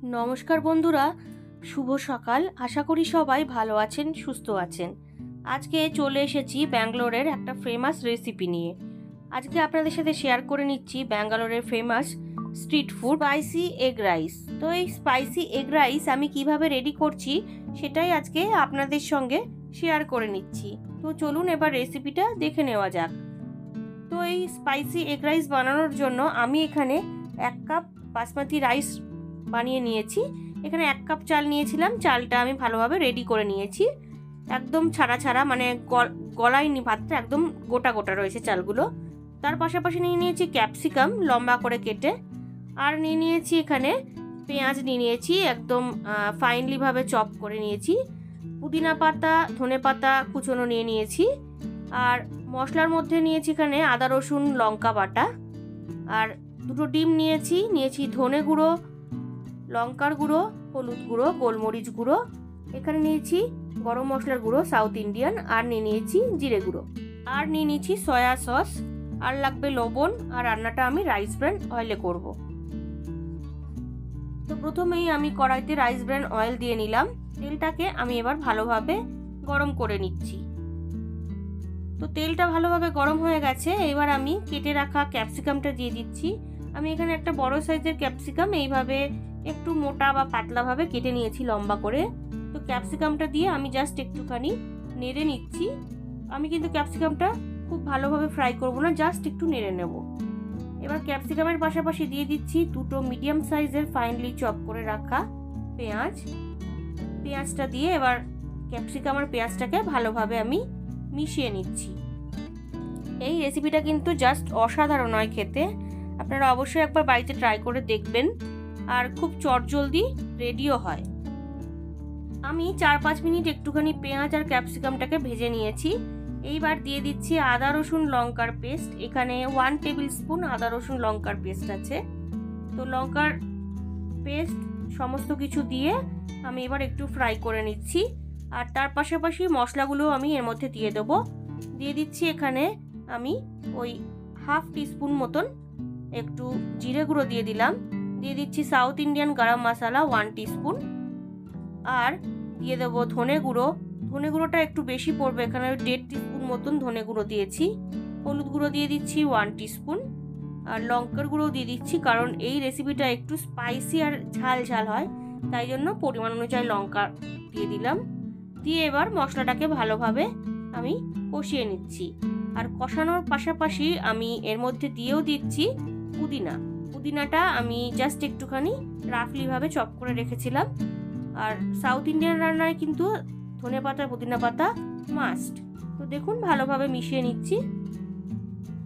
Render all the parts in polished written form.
নমস্কার বন্ধুরা, শুভ সকাল। আশা করি সবাই ভালো আছেন, সুস্থ আছেন। আজকে চলে এসেছি ব্যাঙ্গালোরের একটা ফেমাস রেসিপি নিয়ে। আজকে আপনাদের সাথে শেয়ার করে নিচ্ছি ব্যাঙ্গালোরের famous street food spicy egg rice. তো এই স্পাইসি এগ রাইস আমি কিভাবে রেডি করছি সেটাই আজকে আপনাদের সঙ্গে শেয়ার করে নিচ্ছি। তো চলুন এবার রেসিপিটা দেখে নেওয়া যাক। তো এই স্পাইসি এগ রাইস বানানোর জন্য আমি এখানে 1 কাপ বাসমতি রাইস বানিয়ে নিয়েছি। এখানে 1 কাপ চাল নিয়েছিলাম। চালটা আমি ভালোভাবে রেডি করে নিয়েছি, একদম ছাড়া ছাড়া, মানে গলায়নি ভাতটা, একদম গোটা গোটা রয়েছে চালগুলো। তার পাশাপাশি নিয়ে নিয়েছি ক্যাপসিকাম লম্বা করে কেটে, আর নিয়ে নিয়েছি এখানে পেঁয়াজ নিয়ে নিয়েছি, একদম ফাইনলিভাবে চপ করে নিয়েছি। পুদিনা পাতা, ধনে পাতা কুচনো নিয়ে নিয়েছি। আর মশলার মধ্যে নিয়েছি এখানে আদা রসুন লঙ্কা বাটা, আর 2টো ডিম নিয়েছি ধনে গুঁড়ো, লঙ্কার গুঁড়ো, হলুদ গুঁড়ো, গোলমরিচ গুঁড়ো, এখানে নিয়েছি গরম মশলার গুঁড়ো সাউথ ইন্ডিয়ান, আর নিয়ে নিয়েছি জিরে গুঁড়ো, আর নিয়ে নিয়েছি সয়া সস, আর লাগবে লবণ। আর রান্নাটা আমি রাইস ব্র্যান অয়েলে করব। তো প্রথমেই আমি কড়াইতে রাইস ব্র্যান অয়েল দিয়ে নিলাম। তেলটাকে আমি এবার ভালোভাবে গরম করে নিচ্ছি। তো তেলটা ভালোভাবে গরম হয়ে গেছে। এবার আমি কেটে রাখা ক্যাপসিকামটা দিয়ে দিচ্ছি। আমি এখানে একটা বড় সাইজের ক্যাপসিকাম এইভাবে একটু মোটা বা পাতলাভাবে কেটে নিয়েছি লম্বা করে। তো ক্যাপসিকামটা দিয়ে আমি জাস্ট একটুখানি নেড়ে নিচ্ছি। আমি কিন্তু ক্যাপসিকামটা খুব ভালোভাবে ফ্রাই করব না, জাস্ট একটু নেড়ে নেব। এবার ক্যাপসিকামের পাশাপাশি দিয়ে দিচ্ছি 2টো মিডিয়াম সাইজের ফাইনলি চপ করে রাখা পেঁয়াজ। পেঁয়াজটা দিয়ে এবার ক্যাপসিকাম আর পেঁয়াজটাকে ভালোভাবে আমি মিশিয়ে নিচ্ছি। এই রেসিপিটা কিন্তু জাস্ট অসাধারণ হয় খেতে। আপনারা অবশ্যই একবার বাড়িতে ট্রাই করে দেখবেন, আর খুব চটজলদি রেডিও হয়। আমি 4-5 মিনিট একটুখানি পেঁয়াজ আর ক্যাপসিকামটাকে ভেজে নিয়েছি। এইবার দিয়ে দিচ্ছি আদা রসুন লঙ্কার পেস্ট। এখানে 1 টেবিল স্পুন আদা রসুন লঙ্কার পেস্ট আছে। তো লঙ্কার পেস্ট সমস্ত কিছু দিয়ে আমি এবার একটু ফ্রাই করে নিচ্ছি। আর তার পাশাপাশি মশলাগুলো আমি এর মধ্যে দিয়ে দেবো। দিয়ে দিচ্ছি এখানে আমি ওই 1/2 টিস্পুন মতন একটু জিরে গুঁড়ো দিয়ে দিলাম। দিয়ে দিচ্ছি সাউথ ইন্ডিয়ান গরম মশলা 1 টিস্পুন, আর দিয়ে দেবো ধনে গুঁড়ো। ধনে গুঁড়োটা একটু বেশি পড়বে, এখানে 1.5 টিস্পুন মতন ধনে গুঁড়ো দিয়েছি। হলুদ গুঁড়ো দিয়ে দিচ্ছি 1 টিস্পুন, আর লঙ্কার গুঁড়ো দিয়ে দিচ্ছি, কারণ এই রেসিপিটা একটু স্পাইসি আর ঝাল ঝাল হয়, তাই জন্য পরিমাণ অনুযায়ী লঙ্কা দিয়ে দিলাম। দিয়ে এবার মশলাটাকে ভালোভাবে আমি কষিয়ে নিচ্ছি। আর কষানোর পাশাপাশি আমি এর মধ্যে দিয়েও দিচ্ছি পুদিনাটা আমি জাস্ট একটুখানি রাফলিভাবে চপ করে রেখেছিলাম। আর সাউথ ইন্ডিয়ান রান্নায় কিন্তু ধনে পাতা পুদিনা পাতা মাস্ট। তো দেখুন ভালোভাবে মিশিয়ে নিচ্ছি।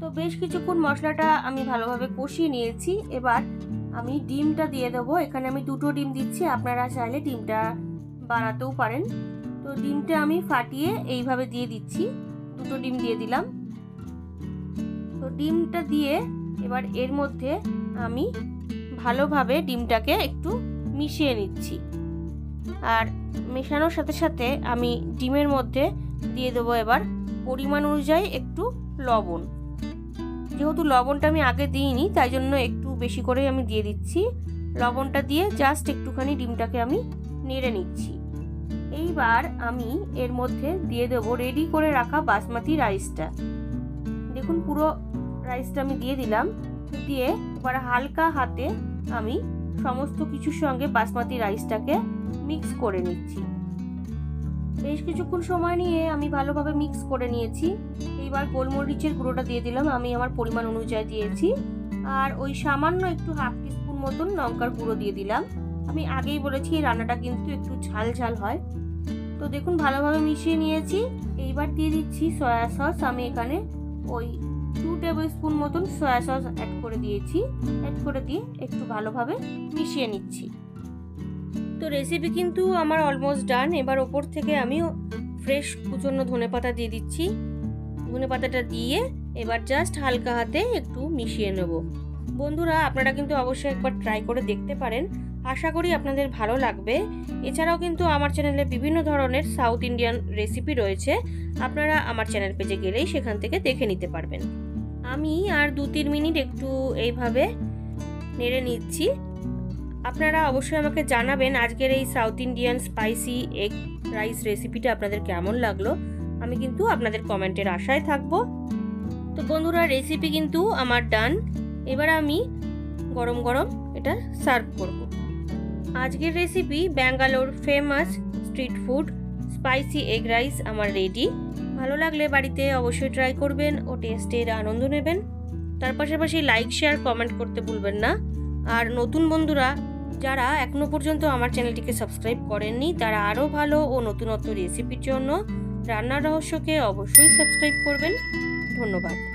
তো বেশ কিছুক্ষণ মশলাটা আমি ভালোভাবে কষিয়ে নিয়েছি। এবার আমি ডিমটা দিয়ে দেবো। এখানে আমি 2টো ডিম দিচ্ছি, আপনারা চাইলে ডিমটা বাড়াতেও পারেন। তো ডিমটা আমি ফাটিয়ে এইভাবে দিয়ে দিচ্ছি। 2টো ডিম দিয়ে দিলাম। তো ডিমটা দিয়ে এবার এর মধ্যে আমি ভালোভাবে ডিমটাকে একটু মিশিয়ে নিচ্ছি। আর মেশানোর সাথে সাথে আমি ডিমের মধ্যে দিয়ে দেবো এবার পরিমাণ অনুযায়ী একটু লবণ। যেহেতু লবণটা আমি আগে দিইনি, তাই জন্য একটু বেশি করেই আমি দিয়ে দিচ্ছি। লবণটা দিয়ে জাস্ট একটুখানি ডিমটাকে আমি নেড়ে নিচ্ছি। এইবার আমি এর মধ্যে দিয়ে দেবো রেডি করে রাখা বাসমতি রাইসটা। দেখুন পুরো রাইসটা আমি দিয়ে দিলাম। দিয়ে এবার হালকা হাতে আমি সমস্ত কিছুর সঙ্গে বাসমতি রাইসটাকে মিক্স করে নিচ্ছি। বেশ কিছুক্ষণ সময় নিয়ে আমি ভালোভাবে মিক্স করে নিয়েছি। এইবার গোলমরিচের গুঁড়োটা দিয়ে দিলাম, আমি আমার পরিমাণ অনুযায়ী দিয়েছি। আর ওই সামান্য একটু 1/2 টিস্পুন মতন লঙ্কার গুঁড়ো দিয়ে দিলাম। আমি আগেই বলেছি এই রান্নাটা কিন্তু একটু ঝাল ঝাল হয়। তো দেখুন ভালোভাবে মিশিয়ে নিয়েছি। এইবার দিয়ে দিচ্ছি সয়া সস। আমি এখানে ওই 2 টেবিল স্পুন মতন সয়া সস অ্যাড করে দিয়েছি। অ্যাড করে দিয়ে একটু ভালোভাবে মিশিয়ে নিচ্ছি। তো রেসিপি কিন্তু আমার অলমোস্ট ডান। এবার ওপর থেকে আমি ফ্রেশ কুচনো ধনেপাতা দিয়ে দিচ্ছি। ধনেপাতাটা দিয়ে এবার জাস্ট হালকা হাতে একটু মিশিয়ে নেব। বন্ধুরা আপনারা কিন্তু অবশ্যই একবার ট্রাই করে দেখতে পারেন, আশা করি আপনাদের ভালো লাগবে। এছাড়াও কিন্তু আমার চ্যানেলে বিভিন্ন ধরনের সাউথ ইন্ডিয়ান রেসিপি রয়েছে, আপনারা আমার চ্যানেল পেজে গেলেই সেখান থেকে দেখে নিতে পারবেন। আমি আর 2-3 মিনিট একটু এইভাবে নেড়ে নিচ্ছি। আপনারা অবশ্যই আমাকে জানাবেন আজকের এই south Indian spicy egg rice রেসিপিটা আপনাদের কেমন লাগলো। আমি কিন্তু আপনাদের কমেন্টের আশায় থাকবো। তো বন্ধুরা, রেসিপি কিন্তু আমার ডান। এবার আমি গরম গরম এটা সার্ভ করব। আজকের recipe Bangalore famous street food spicy egg rice আমার রেডি। ভালো লাগলে বাড়িতে অবশ্যই ট্রাই করবেন ও টেস্টের আনন্দ নেবেন। তার পাশাপাশি লাইক শেয়ার কমেন্ট করতে ভুলবেন না। আর নতুন বন্ধুরা যারা এখনো পর্যন্ত আমার চ্যানেলটিকে সাবস্ক্রাইব করেননি, তারা আরও ভালো ও নতুনত্ব রেসিপির জন্য রান্নার রহস্যকে অবশ্যই সাবস্ক্রাইব করবেন। ধন্যবাদ।